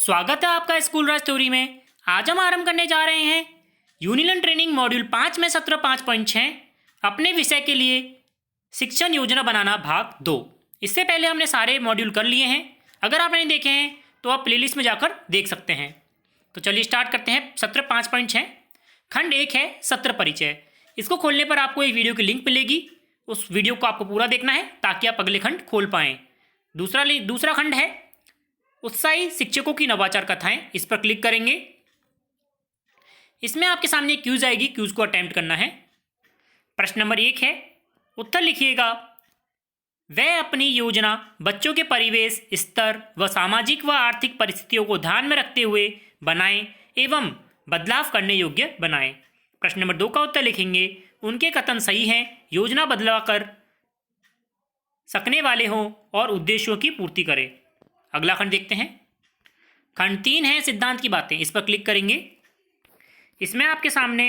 स्वागत है आपका स्कूल राज स्टोरी में। आज हम आरंभ करने जा रहे हैं यूनिलन ट्रेनिंग मॉड्यूल 5 में सत्र 5.6 अपने विषय के लिए शिक्षण योजना बनाना भाग 2। इससे पहले हमने सारे मॉड्यूल कर लिए हैं। अगर आप नहीं देखे हैं तो आप प्लेलिस्ट में जाकर देख सकते हैं। तो चलिए स्टार्ट करते हैं। सत्र 5.6 खंड 1 है सत्र परिचय। इसको खोलने पर आपको एक वीडियो की लिंक मिलेगी। उस वीडियो को आपको पूरा देखना है ताकि आप अगले खंड खोल पाएँ। दूसरा खंड है उत्साही शिक्षकों की नवाचार कथाएं। इस पर क्लिक करेंगे। इसमें आपके सामने एक क्यूज आएगी, क्यूज को अटेम्प्ट करना है। प्रश्न नंबर 1 है, उत्तर लिखिएगा। वह अपनी योजना बच्चों के परिवेश स्तर व सामाजिक व आर्थिक परिस्थितियों को ध्यान में रखते हुए बनाएं एवं बदलाव करने योग्य बनाएं। प्रश्न नंबर 2 का उत्तर लिखेंगे। उनके कथन सही हैं, योजना बदलाव कर सकने वाले हों और उद्देश्यों की पूर्ति करें। अगला खंड देखते हैं। खंड 3 है सिद्धांत की बातें। इस पर क्लिक करेंगे। इसमें आपके सामने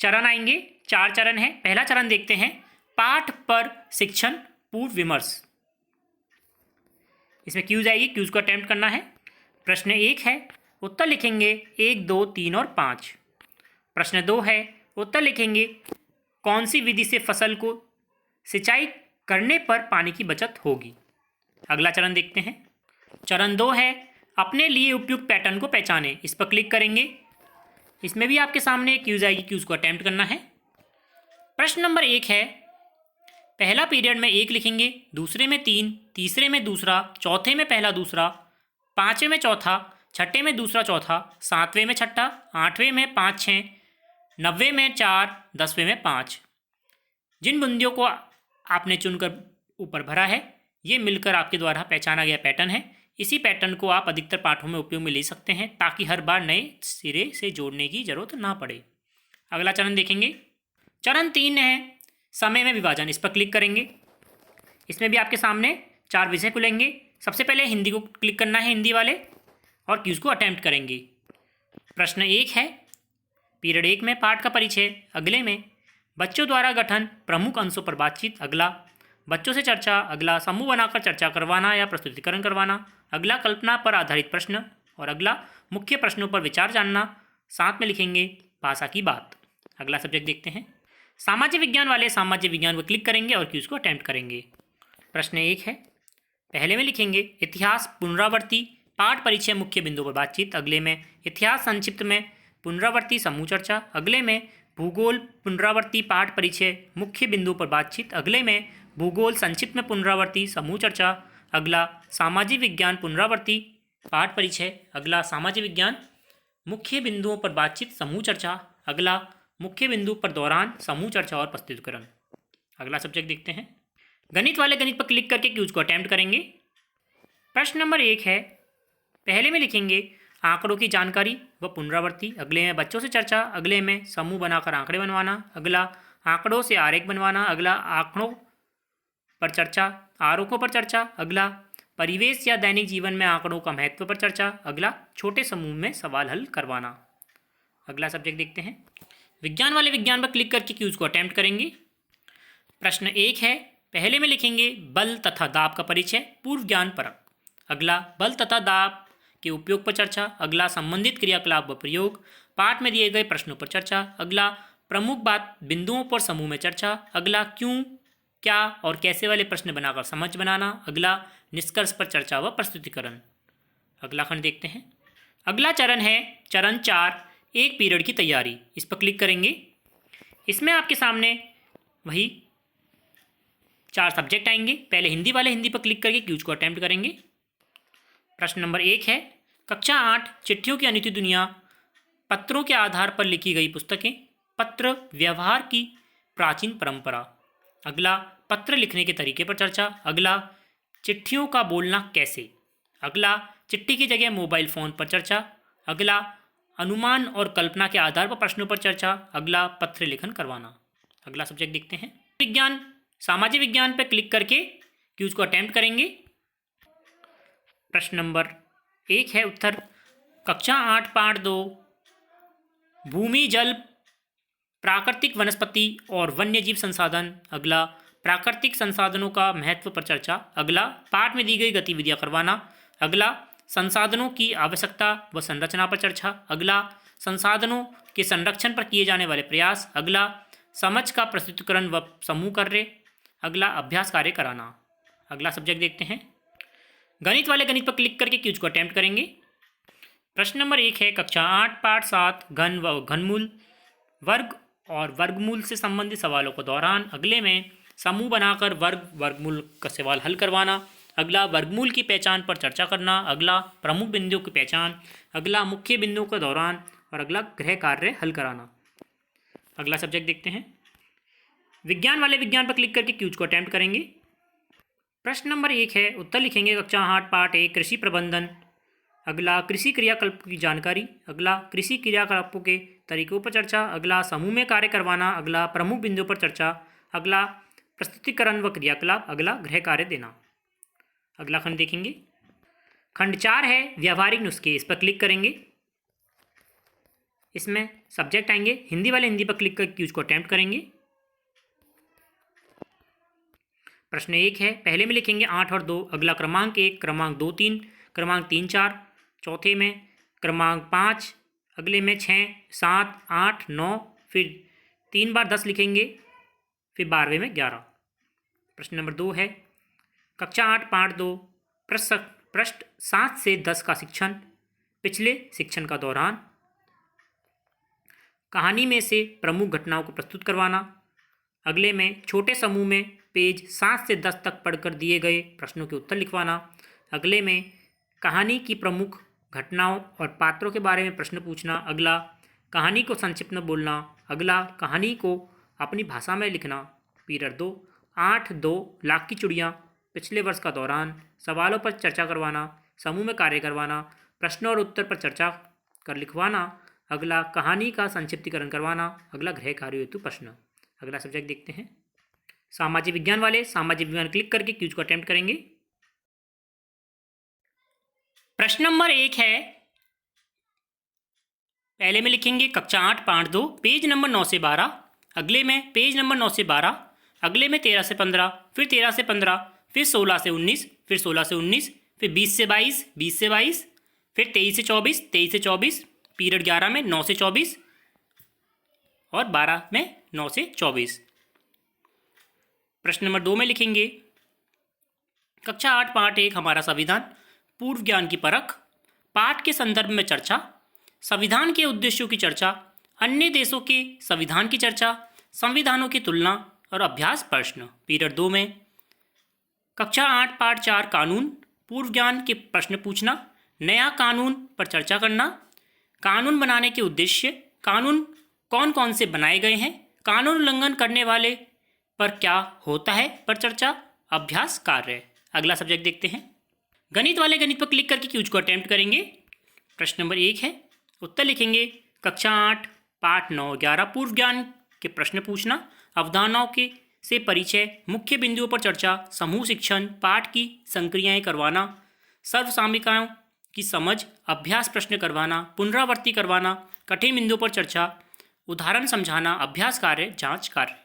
चरण आएंगे, 4 चरण है। पहला चरण देखते हैं, पाठ पर शिक्षण पूर्व विमर्श। इसमें क्यूज आएगी, क्यूज को अटेम्प्ट करना है। प्रश्न 1 है, उत्तर लिखेंगे 1, 2, 3 और 5। प्रश्न 2 है, उत्तर लिखेंगे कौन सी विधि से फसल को सिंचाई करने पर पानी की बचत होगी। अगला चरण देखते हैं। चरण 2 है, अपने लिए उपयुक्त पैटर्न को पहचानें। इस पर क्लिक करेंगे। इसमें भी आपके सामने एक क्यूज आएगी, क्यूज को अटेम्प्ट करना है। प्रश्न नंबर 1 है, पहला पीरियड में 1 लिखेंगे, दूसरे में 3, तीसरे में दूसरा, चौथे में पहला दूसरा, 5वें में चौथा, छठे में दूसरा चौथा, 7वें में छठा, 8वें में 5 6, 9वें में 4, 10वें में 5। जिन बिंदुओं को आपने चुनकर ऊपर भरा है ये मिलकर आपके द्वारा पहचाना गया पैटर्न है। इसी पैटर्न को आप अधिकतर पाठों में उपयोग में ले सकते हैं ताकि हर बार नए सिरे से जोड़ने की जरूरत ना पड़े। अगला चरण देखेंगे। चरण 3 है, समय में विभाजन। इस पर क्लिक करेंगे। इसमें भी आपके सामने 4 विषय खुलेंगे। सबसे पहले हिंदी को क्लिक करना है, हिंदी वाले, और क्यूज को अटेम्प्ट करेंगे। प्रश्न 1 है, पीरियड 1 में पाठ का परिचय। अगले में बच्चों द्वारा गठन प्रमुख अंशों पर बातचीत। अगला बच्चों से चर्चा। अगला समूह बनाकर चर्चा करवाना या प्रस्तुतिकरण करवाना। अगला कल्पना पर आधारित प्रश्न और अगला मुख्य प्रश्नों पर विचार जानना। साथ में लिखेंगे भाषा की बात। अगला सब्जेक्ट देखते हैं। सामाजिक विज्ञान वाले सामाजिक विज्ञान पर क्लिक करेंगे और क्यूज को अटेम्प्ट करेंगे। प्रश्न 1 है, पहले में लिखेंगे इतिहास पुनरावृत्ति पाठ परिचय मुख्य बिंदु पर बातचीत। अगले में इतिहास संक्षिप्त में पुनरावृत्ति समूह चर्चा। अगले में भूगोल पुनरावृत्ति पाठ परिचय मुख्य बिंदु पर बातचीत। अगले में भूगोल संक्षिप्त में पुनरावृत्ति समूह चर्चा। अगला सामाजिक विज्ञान पुनरावृत्ति पाठ परिचय। अगला सामाजिक विज्ञान मुख्य बिंदुओं पर बातचीत समूह चर्चा। अगला मुख्य बिंदु पर दौरान समूह चर्चा और प्रस्तुतिकरण। अगला सब्जेक्ट देखते हैं। गणित वाले गणित पर क्लिक करके क्यूज को अटेम्प्ट करेंगे। प्रश्न नंबर 1 है, पहले में लिखेंगे आंकड़ों की जानकारी व पुनरावृत्ति। अगले में बच्चों से चर्चा। अगले में समूह बनाकर आंकड़े बनवाना। अगला आंकड़ों से आरेख बनवाना। अगला आंकड़ों पर चर्चा, आरोपों पर चर्चा। अगला परिवेश या दैनिक जीवन में आंकड़ों का महत्व पर चर्चा। अगला छोटे समूह में सवाल हल करवाना। अगला सब्जेक्ट देखते हैं। विज्ञान वाले विज्ञान पर क्लिक करके क्यूज को अटेम्प्ट करेंगे। प्रश्न 1 है, पहले में लिखेंगे बल तथा दाब का परिचय पूर्व ज्ञान परक। अगला बल तथा दाब के उपयोग पर चर्चा। अगला संबंधित क्रियाकलाप व प्रयोग। पाठ में दिए गए प्रश्नों पर चर्चा। अगला प्रमुख बात बिंदुओं पर समूह में चर्चा। अगला क्यों, क्या और कैसे वाले प्रश्न बनाकर समझ बनाना। अगला निष्कर्ष पर चर्चा व प्रस्तुतिकरण। अगला खंड देखते हैं। अगला चरण है चरण 4 एक पीरियड की तैयारी। इस पर क्लिक करेंगे। इसमें आपके सामने वही 4 सब्जेक्ट आएंगे। पहले हिंदी वाले हिंदी पर क्लिक करके क्यूज को अटेम्प्ट करेंगे। प्रश्न नंबर 1 है, कक्षा 8 चिट्ठियों की अनित्य दुनिया पत्रों के आधार पर लिखी गई पुस्तकें पत्र व्यवहार की प्राचीन परंपरा। अगला पत्र लिखने के तरीके पर चर्चा। अगला चिट्ठियों का बोलना कैसे। अगला चिट्ठी की जगह मोबाइल फ़ोन पर चर्चा। अगला अनुमान और कल्पना के आधार पर प्रश्नों पर चर्चा। अगला पत्र लेखन करवाना। अगला सब्जेक्ट देखते हैं। विज्ञान सामाजिक विज्ञान पर क्लिक करके क्यूज को अटेम्प्ट करेंगे। प्रश्न नंबर 1 है, उत्तर कक्षा 8 पाठ 2 भूमि जल प्राकृतिक वनस्पति और वन्यजीव संसाधन। अगला प्राकृतिक संसाधनों का महत्व पर चर्चा। अगला पाठ में दी गई गतिविधियां करवाना। अगला संसाधनों की आवश्यकता व संरचना पर चर्चा। अगला, संसाधनों के संरक्षण पर किए जाने वाले प्रयास। अगला, समझ का प्रस्तुतिकरण व समूह कार्य। अगला, अभ्यास कार्य कराना। अगला सब्जेक्ट देखते हैं। गणित वाले गणित पर क्लिक करके क्यूज को अटेम्प्ट करेंगे। प्रश्न नंबर 1 है, कक्षा 8 पाठ 7 घन व घनमूल, वर्ग और वर्गमूल से संबंधित सवालों को दोहरान। अगले में समूह बनाकर वर्ग वर्गमूल का सवाल हल करवाना। अगला, वर्गमूल की पहचान पर चर्चा करना। अगला, प्रमुख बिंदुओं की पहचान। अगला, मुख्य बिंदुओं का दौरान। और अगला, गृह कार्य हल कराना। अगला सब्जेक्ट देखते हैं। विज्ञान वाले विज्ञान पर क्लिक करके क्यूज को अटेम्प्ट करेंगे। प्रश्न नंबर 1 है, उत्तर लिखेंगे कक्षा 8 पाठ 1 कृषि प्रबंधन। अगला, कृषि क्रियाकलापों की जानकारी। अगला, कृषि क्रियाकलापों के तरीकों पर चर्चा। अगला, समूह में कार्य करवाना। अगला, प्रमुख बिंदुओं पर चर्चा। अगला, प्रस्तुतिकरण व क्रियाकलाप। अगला, गृह कार्य देना। अगला खंड देखेंगे। खंड 4 है, व्यावहारिक नुस्खे। इस पर क्लिक करेंगे। इसमें सब्जेक्ट आएंगे। हिंदी वाले हिंदी पर क्लिक कर क्यूज को अटेम्प्ट करेंगे। प्रश्न 1 है, पहले में लिखेंगे 8 और 2। अगला, क्रमांक 1, क्रमांक 2 3, क्रमांक 3 4। चौथे में क्रमांक 5। अगले में 6 7 8 9। फिर 3 बार 10 लिखेंगे। फिर 12वें में 11। प्रश्न नंबर 2 है, कक्षा 8 पाठ 2 पृष्ठ 7 से 10 का शिक्षण, पिछले शिक्षण का दौरान। कहानी में से प्रमुख घटनाओं को प्रस्तुत करवाना। अगले में छोटे समूह में पेज 7 से 10 तक पढ़कर दिए गए प्रश्नों के उत्तर लिखवाना। अगले में कहानी की प्रमुख घटनाओं और पात्रों के बारे में प्रश्न पूछना। अगला, कहानी को संक्षिप्त में बोलना। अगला, कहानी को अपनी भाषा में लिखना। पीरियड 2 8 2 लाख की चुड़ियाँ, पिछले वर्ष का दौरान, सवालों पर चर्चा करवाना, समूह में कार्य करवाना, प्रश्न और उत्तर पर चर्चा कर लिखवाना। अगला, कहानी का संक्षिप्तीकरण करवाना। अगला, गृह कार्य हेतु प्रश्न। अगला सब्जेक्ट देखते हैं। सामाजिक विज्ञान वाले सामाजिक विज्ञान क्लिक करके क्यूज को अटेम्प्ट करेंगे। प्रश्न नंबर 1 है, पहले में लिखेंगे कक्षा 8 पाठ 2 पेज नंबर 9 से 12। अगले में पेज नंबर 9 से 12। अगले में 13 से 15, फिर 13 से 15, फिर 16 से 19, फिर 16 से 19, फिर 20 से 22, 20 से 22, फिर 23 से 24, 23 से 24। पीरियड 11 में 9 से 24 और 12 में 9 से 24। प्रश्न नंबर 2 में लिखेंगे कक्षा 8 पाठ 1 हमारा संविधान, पूर्व ज्ञान की परख, पाठ के संदर्भ में चर्चा, संविधान के उद्देश्यों की चर्चा, अन्य देशों के संविधान की चर्चा, संविधानों की तुलना और अभ्यास प्रश्न। पीरियड 2 में कक्षा 8 पाठ 4 कानून, पूर्व ज्ञान के प्रश्न पूछना, नया कानून पर चर्चा करना, कानून बनाने के उद्देश्य, कानून कौन कौन से बनाए गए हैं, कानून उल्लंघन करने वाले पर क्या होता है पर चर्चा, अभ्यास कार्य। अगला सब्जेक्ट देखते हैं। गणित वाले गणित पर क्लिक करके क्यूज को अटेम्प्ट करेंगे। प्रश्न नंबर 1 है, उत्तर लिखेंगे कक्षा 8 पाठ 9 11 पूर्व ज्ञान के प्रश्न पूछना, अवधारणाओं के से परिचय, मुख्य बिंदुओं पर चर्चा, समूह शिक्षण, पाठ की संक्रियाएं करवाना, सर्वसामिकाओं की समझ, अभ्यास प्रश्न करवाना, पुनरावृत्ति करवाना, कठिन बिंदुओं पर चर्चा, उदाहरण समझाना, अभ्यास कार्य, जांच कार्य।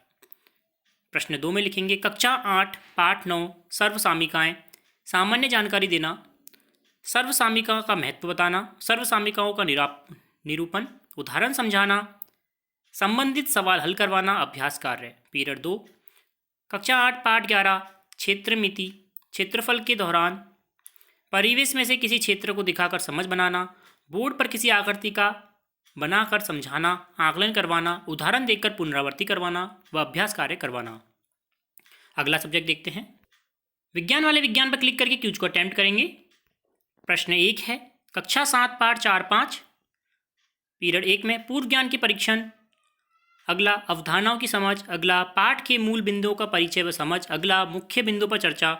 प्रश्न 2 में लिखेंगे कक्षा 8 पाठ 9 सर्वसामिकाएं, सामान्य जानकारी देना, सर्वसामिका का महत्व बताना, सर्वसामिकाओं का निरूपण, उदाहरण समझाना, संबंधित सवाल हल करवाना, अभ्यास कार्य। पीरियड 2 कक्षा 8 पाठ 11 क्षेत्र मिति, क्षेत्रफल के दौरान, परिवेश में से किसी क्षेत्र को दिखाकर समझ बनाना, बोर्ड पर किसी आकृति का बनाकर समझाना, आकलन करवाना, उदाहरण देकर पुनरावृत्ति करवाना व अभ्यास कार्य करवाना। अगला सब्जेक्ट देखते हैं। विज्ञान वाले विज्ञान पर क्लिक करके क्यूज को अटेम्प्ट करेंगे। प्रश्न 1 है, कक्षा 7 पाठ 4 5 पीरियड 1 में पूर्व ज्ञान के परीक्षण। अगला, अवधारणाओं की समझ। अगला, पाठ के मूल बिंदुओं का परिचय व समझ। अगला, मुख्य बिंदुओं पर चर्चा।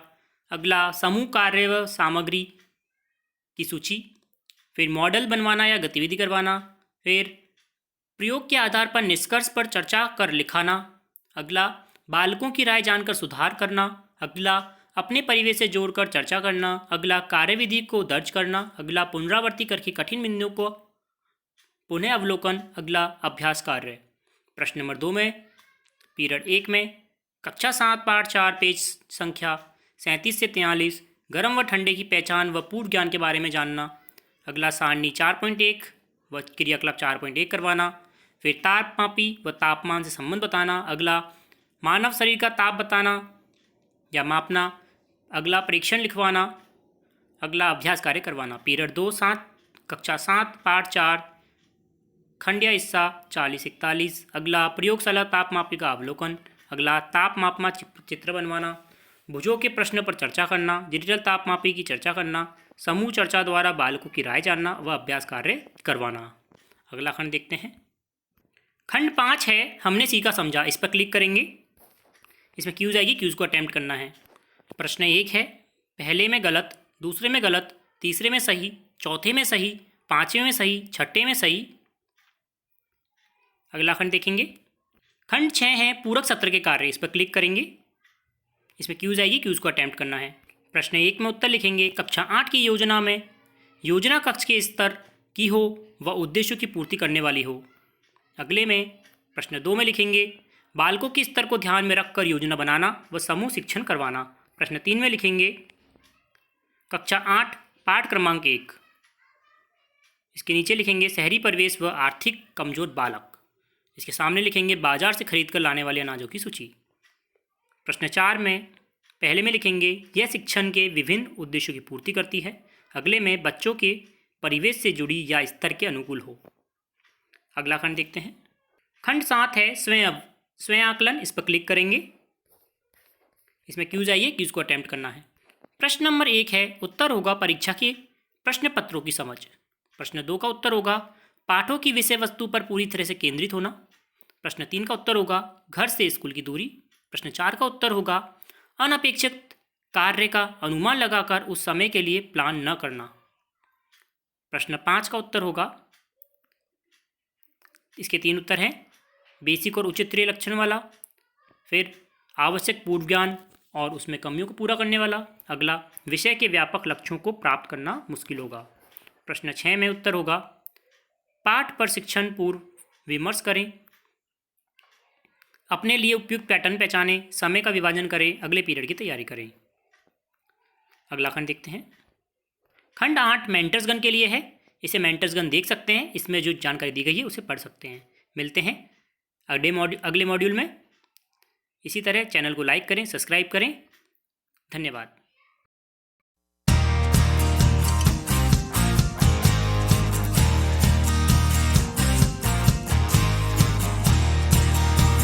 अगला, समूह कार्य व सामग्री की सूची। फिर मॉडल बनवाना या गतिविधि करवाना। फिर प्रयोग के आधार पर निष्कर्ष पर चर्चा कर लिखाना। अगला, बालकों की राय जानकर सुधार करना। अगला, अपने परिवेश से जोड़कर चर्चा करना। अगला, कार्यविधि को दर्ज करना। अगला, पुनरावृत्ति करके कठिन बिंदुओं को पुनः अवलोकन। अगला, अभ्यास कार्य। प्रश्न नंबर 2 में पीरियड 1 में कक्षा 7 पाठ 4 पेज संख्या 37 से 43 गर्म व ठंडे की पहचान व पूर्व ज्ञान के बारे में जानना। अगला सारणी 4.1 व क्रियाकलाप 4.1 करवाना। फिर तापमापी व तापमान से संबंध बताना। अगला मानव शरीर का ताप बताना या मापना। अगला परीक्षण लिखवाना। अगला अभ्यास कार्य करवाना। पीरियड 2-7 कक्षा 7 पाठ 4 खंड या हिस्सा 40-41। अगला प्रयोगशाला तापमापी का अवलोकन। अगला ताप मापमा चित्र बनवाना। भुजों के प्रश्न पर चर्चा करना। डिजिटल तापमापी की चर्चा करना। समूह चर्चा द्वारा बालकों की राय जानना व अभ्यास कार्य करवाना। अगला खंड देखते हैं। खंड 5 है हमने सीखा समझा। इस पर क्लिक करेंगे। इसमें क्यूज आएगी, क्यूज को अटेम्प्ट करना है। प्रश्न 1 है, पहले में गलत, दूसरे में गलत, तीसरे में सही, चौथे में सही, पाँचवें में सही, छठे में सही। अगला खंड देखेंगे। खंड 6 है पूरक सत्र के कार्य। इस पर क्लिक करेंगे। इसमें क्यूज आएगी, क्यूज को अटेम्प्ट करना है। प्रश्न 1 में उत्तर लिखेंगे। कक्षा 8 की योजना में योजना कक्ष के स्तर की हो व उद्देश्यों की पूर्ति करने वाली हो। अगले में प्रश्न 2 में लिखेंगे। बालकों के स्तर को ध्यान में रखकर योजना बनाना व समूह शिक्षण करवाना। प्रश्न 3 में लिखेंगे। कक्षा 8 पाठ क्रमांक 1। इसके नीचे लिखेंगे शहरी परिवेश व आर्थिक कमजोर बालक। इसके सामने लिखेंगे बाजार से खरीद कर लाने वाले अनाजों की सूची। प्रश्न 4 में पहले में लिखेंगे यह शिक्षण के विभिन्न उद्देश्यों की पूर्ति करती है। अगले में बच्चों के परिवेश से जुड़ी या स्तर के अनुकूल हो। अगला खंड देखते हैं। खंड 7 है स्वयं आकलन। इस पर क्लिक करेंगे। इसमें क्यूज आइए, क्यूज को अटेम्प्ट करना है। प्रश्न नंबर 1 है उत्तर होगा परीक्षा के प्रश्न पत्रों की समझ। प्रश्न 2 का उत्तर होगा पाठों की विषय वस्तु पर पूरी तरह से केंद्रित होना। प्रश्न 3 का उत्तर होगा घर से स्कूल की दूरी। प्रश्न 4 का उत्तर होगा अनपेक्षित कार्य का अनुमान लगाकर उस समय के लिए प्लान न करना। प्रश्न 5 का उत्तर होगा, इसके 3 उत्तर हैं, बेसिक और उचित लक्षण वाला, फिर आवश्यक पूर्व ज्ञान और उसमें कमियों को पूरा करने वाला। अगला विषय के व्यापक लक्ष्यों को प्राप्त करना मुश्किल होगा। प्रश्न 6 में उत्तर होगा पाठ पर शिक्षण पूर्व विमर्श करें, अपने लिए उपयुक्त पैटर्न पहचानें, समय का विभाजन करें, अगले पीरियड की तैयारी करें। अगला खंड देखते हैं। खंड 8 मेंटर्स गन के लिए है। इसे मेंटर्स गन देख सकते हैं। इसमें जो जानकारी दी गई है उसे पढ़ सकते हैं। मिलते हैं अगले मॉड्यूल में। इसी तरह चैनल को लाइक करें, सब्सक्राइब करें। धन्यवाद।